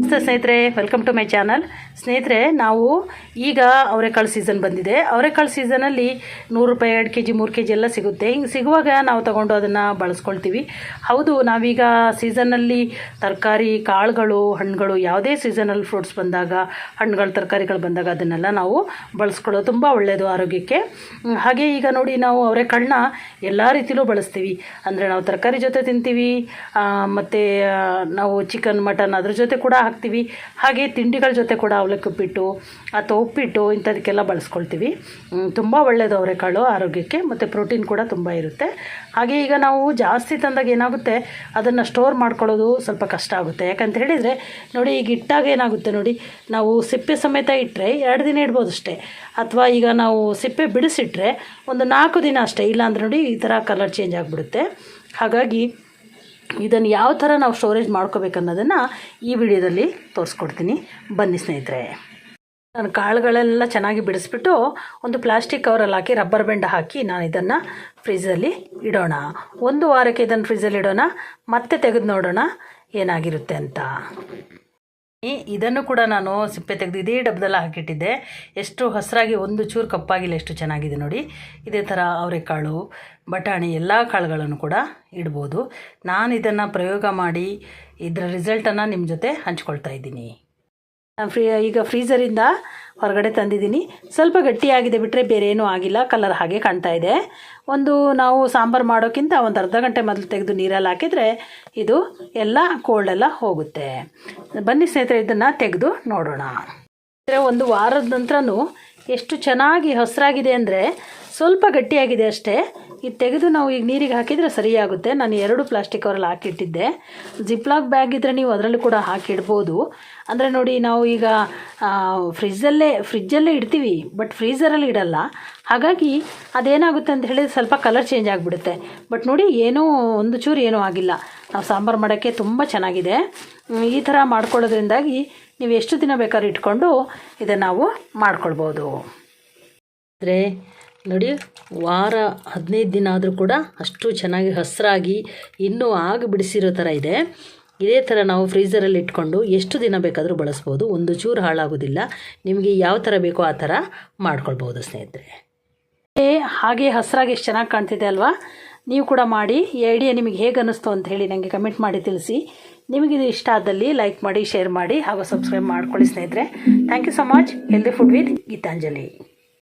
ನಮಸ್ತೆ ಸ್ನೇಹಿತರೆ, welcome to my channel. ಸ್ನೇಹಿತರೆ, ನಾವು ಈಗ ಅವರೆಕಾಳು ಸೀಸನ್ ಬಂದಿದೆ. ಅವರೆಕಾಳು ಸೀಸನಲ್ಲಿ 100 ರೂಪಾಯಿ 2 kg 3 kg ಎಲ್ಲ ಸಿಗುತ್ತೆ. ಹಿಂಗೆ ಸಿಗುವಾಗ ನಾವು ತಗೊಂಡು ಅದನ್ನು ಬಳಸ್ಕೊಳ್ತೀವಿ. ಹೌದು, ನಾವೀಗ ಸೀಸನ್ನಲ್ಲಿ ತರಕಾರಿ, ಕಾಳುಗಳು, ಹಣ್ಣುಗಳು, ಯಾವುದೇ ಸೀಸನಲ್ಲಿ ಫ್ರೂಟ್ಸ್ ಬಂದಾಗ, ಹಣ್ಣುಗಳು, ತರಕಾರಿಗಳು ಬಂದಾಗ ಅದನ್ನೆಲ್ಲ ನಾವು ಬಳಸ್ಕೊಳ್ಳೋದು ತುಂಬ ಒಳ್ಳೆಯದು ಆರೋಗ್ಯಕ್ಕೆ. ಹಾಗೆ ಈಗ ನೋಡಿ, ನಾವು ಅವರೆಕಾಳನ್ನ ಎಲ್ಲ ರೀತಿಲೂ ಬಳಸ್ತೀವಿ. ಅಂದರೆ ನಾವು ತರಕಾರಿ ಜೊತೆ ತಿಂತೀವಿ, ಮತ್ತು ನಾವು ಚಿಕನ್, ಮಟನ್ ಅದ್ರ ಜೊತೆ ಕೂಡ ಹಾಕ್ತೀವಿ. ಹಾಗೆ ತಿಂಡಿಗಳ ಜೊತೆ ಕೂಡ ಅವಲಕ್ಕಿ ಉಪ್ಪಿಟ್ಟು ಅಥವಾ ಉಪ್ಪಿಟ್ಟು ಇಂಥದಕ್ಕೆಲ್ಲ ಬಳಸ್ಕೊಳ್ತೀವಿ. ತುಂಬ ಒಳ್ಳೆಯದು ಅವರೆಕಾಳು ಆರೋಗ್ಯಕ್ಕೆ, ಮತ್ತು ಪ್ರೋಟೀನ್ ಕೂಡ ತುಂಬ ಇರುತ್ತೆ. ಹಾಗೆ ಈಗ ನಾವು ಜಾಸ್ತಿ ತಂದಾಗ ಏನಾಗುತ್ತೆ, ಅದನ್ನು ಸ್ಟೋರ್ ಮಾಡ್ಕೊಳ್ಳೋದು ಸ್ವಲ್ಪ ಕಷ್ಟ ಆಗುತ್ತೆ. ಯಾಕಂತ ಹೇಳಿದರೆ ನೋಡಿ, ಈಗ ಇಟ್ಟಾಗ ಏನಾಗುತ್ತೆ ನೋಡಿ, ನಾವು ಸಿಪ್ಪೆ ಸಮೇತ ಇಟ್ಟರೆ 2 ದಿನ ಇಡ್ಬೋದು ಅಷ್ಟೇ. ಅಥವಾ ಈಗ ನಾವು ಸಿಪ್ಪೆ ಬಿಡಿಸಿಟ್ರೆ ಒಂದು 4 ದಿನ ಅಷ್ಟೇ. ಇಲ್ಲಾಂದ್ರೆ ನೋಡಿ ಈ ಥರ ಕಲರ್ ಚೇಂಜ್ ಆಗಿಬಿಡುತ್ತೆ. ಹಾಗಾಗಿ ಇದನ್ನು ಯಾವ ಥರ ನಾವು ಸ್ಟೋರೇಜ್ ಮಾಡ್ಕೋಬೇಕನ್ನೋದನ್ನು ಈ ವಿಡಿಯೋದಲ್ಲಿ ತೋರಿಸ್ಕೊಡ್ತೀನಿ. ಬನ್ನಿ ಸ್ನೇಹಿತರೆ. ನಾನು ಕಾಳುಗಳೆಲ್ಲ ಚೆನ್ನಾಗಿ ಬಿಡಿಸ್ಬಿಟ್ಟು ಒಂದು ಪ್ಲಾಸ್ಟಿಕ್ ಕವರಲ್ಲಿ ಹಾಕಿ, ರಬ್ಬರ್ ಬ್ಯಾಂಡ್ ಹಾಕಿ ನಾನು ಇದನ್ನು ಫ್ರಿಜ್ಜಲ್ಲಿ ಇಡೋಣ. 1 ವಾರಕ್ಕೆ ಇದನ್ನು ಫ್ರಿಜ್ಜಲ್ಲಿ ಇಡೋಣ, ಮತ್ತೆ ತೆಗೆದು ನೋಡೋಣ ಏನಾಗಿರುತ್ತೆ ಅಂತ. ಇದನ್ನು ಕೂಡ ನಾನು ಸಿಪ್ಪೆ ತೆಗೆದು ಇದೇ ಡಬ್ಬದಲ್ಲಿ ಹಾಕಿಟ್ಟಿದ್ದೆ. ಎಷ್ಟು ಹಸಿರಾಗಿ, ಒಂದು ಚೂರು ಕಪ್ಪಾಗಿಲ್ಲ, ಎಷ್ಟು ಚೆನ್ನಾಗಿದೆ ನೋಡಿ. ಇದೇ ಥರ ಅವರೆಕಾಳು, ಬಟಾಣಿ ಎಲ್ಲ ಕಾಳುಗಳನ್ನು ಕೂಡ ಇಡ್ಬೋದು. ನಾನು ಇದನ್ನು ಪ್ರಯೋಗ ಮಾಡಿ ಇದರ ರಿಸಲ್ಟನ್ನು ನಿಮ್ಮ ಜೊತೆ ಹಂಚ್ಕೊಳ್ತಾ ಇದ್ದೀನಿ. ನಾನು ಈಗ ಫ್ರೀಝರಿಂದ ಹೊರಗಡೆ ತಂದಿದ್ದೀನಿ. ಸ್ವಲ್ಪ ಗಟ್ಟಿಯಾಗಿದೆ ಬಿಟ್ಟರೆ ಬೇರೆ ಏನೂ ಆಗಿಲ್ಲ. ಕಲರ್ ಹಾಗೆ ಕಾಣ್ತಾ ಇದೆ. ನಾವು ಸಾಂಬಾರು ಮಾಡೋಕ್ಕಿಂತ ಒಂದು ಅರ್ಧ ಗಂಟೆ ಮೊದಲು ತೆಗೆದು ನೀರಲ್ಲಿ ಹಾಕಿದರೆ ಇದು ಎಲ್ಲ ಕೋಲ್ಡೆಲ್ಲ ಹೋಗುತ್ತೆ. ಬನ್ನಿ ಸ್ನೇಹಿತರೆ, ಇದನ್ನು ತೆಗೆದು ನೋಡೋಣ. 1 ವಾರದ ನಂತರನೂ ಎಷ್ಟು ಚೆನ್ನಾಗಿ ಹಸಿರಾಗಿದೆ ಅಂದರೆ, ಸ್ವಲ್ಪ ಗಟ್ಟಿಯಾಗಿದೆ ಅಷ್ಟೇ. ಇದು ತೆಗೆದು ನಾವು ಈಗ ನೀರಿಗೆ ಹಾಕಿದರೆ ಸರಿಯಾಗುತ್ತೆ. ನಾನು 2 ಪ್ಲಾಸ್ಟಿಕ್ ಕವರಲ್ಲಿ ಹಾಕಿಟ್ಟಿದ್ದೆ. ಜಿಪ್ಲಾಕ್ ಬ್ಯಾಗ್ ಇದ್ದರೆ ನೀವು ಅದರಲ್ಲೂ ಕೂಡ ಹಾಕಿಡ್ಬೋದು. ಅಂದರೆ ನೋಡಿ, ನಾವು ಈಗ ಫ್ರಿಜ್ಜಲ್ಲೇ ಇಡ್ತೀವಿ, ಬಟ್ ಫ್ರೀಝರಲ್ಲಿ ಇಡಲ್ಲ. ಹಾಗಾಗಿ ಅದೇನಾಗುತ್ತೆ ಅಂತ ಹೇಳಿದ್ರೆ ಸ್ವಲ್ಪ ಕಲರ್ ಚೇಂಜ್ ಆಗಿಬಿಡುತ್ತೆ. ಬಟ್ ನೋಡಿ, ಏನೂ ಒಂದು ಚೂರು ಏನೂ ಆಗಿಲ್ಲ. ನಾವು ಸಾಂಬಾರು ಮಾಡೋಕ್ಕೆ ತುಂಬ ಚೆನ್ನಾಗಿದೆ. ಈ ಥರ ಮಾಡ್ಕೊಳ್ಳೋದ್ರಿಂದಾಗಿ ನೀವು ಎಷ್ಟು ದಿನ ಬೇಕಾದ್ರೂ ಇಟ್ಕೊಂಡು ಇದನ್ನು ನಾವು ಮಾಡ್ಕೊಳ್ಬೋದು. ಅಂದರೆ ನೋಡಿ, ವಾರ 15 ದಿನ ಆದರೂ ಕೂಡ ಅಷ್ಟು ಚೆನ್ನಾಗಿ ಹಸಿರಾಗಿ ಇನ್ನೂ ಆಗಿ ಬಿಡಿಸಿರೋ ಥರ ಇದೆ. ಇದೇ ಥರ ನಾವು ಫ್ರೀಝರಲ್ಲಿ ಇಟ್ಕೊಂಡು ಎಷ್ಟು ದಿನ ಬೇಕಾದರೂ ಬಳಸ್ಬೋದು. ಒಂದು ಚೂರು ಹಾಳಾಗೋದಿಲ್ಲ. ನಿಮಗೆ ಯಾವ ಥರ ಬೇಕೋ ಆ ಥರ ಮಾಡ್ಕೊಳ್ಬೋದು ಸ್ನೇಹಿತರೆ. ಹಾಗೆ ಹಸಿರಾಗಿ ಎಷ್ಟು ಚೆನ್ನಾಗಿ ಕಾಣ್ತಿದೆ ಅಲ್ವಾ? ನೀವು ಕೂಡ ಮಾಡಿ. ಈ ಐಡಿಯಾ ನಿಮಗೆ ಹೇಗೆ ಅನ್ನಿಸ್ತು ಅಂತ ಹೇಳಿ ನನಗೆ ಕಮೆಂಟ್ ಮಾಡಿ ತಿಳಿಸಿ. ನಿಮಗಿದು ಇಷ್ಟ ಆದಲ್ಲಿ ಲೈಕ್ ಮಾಡಿ, ಶೇರ್ ಮಾಡಿ, ಹಾಗೂ ಸಬ್ಸ್ಕ್ರೈಬ್ ಮಾಡ್ಕೊಳ್ಳಿ ಸ್ನೇಹಿತರೆ. Thank you so much. Healthy food with Geetanjali.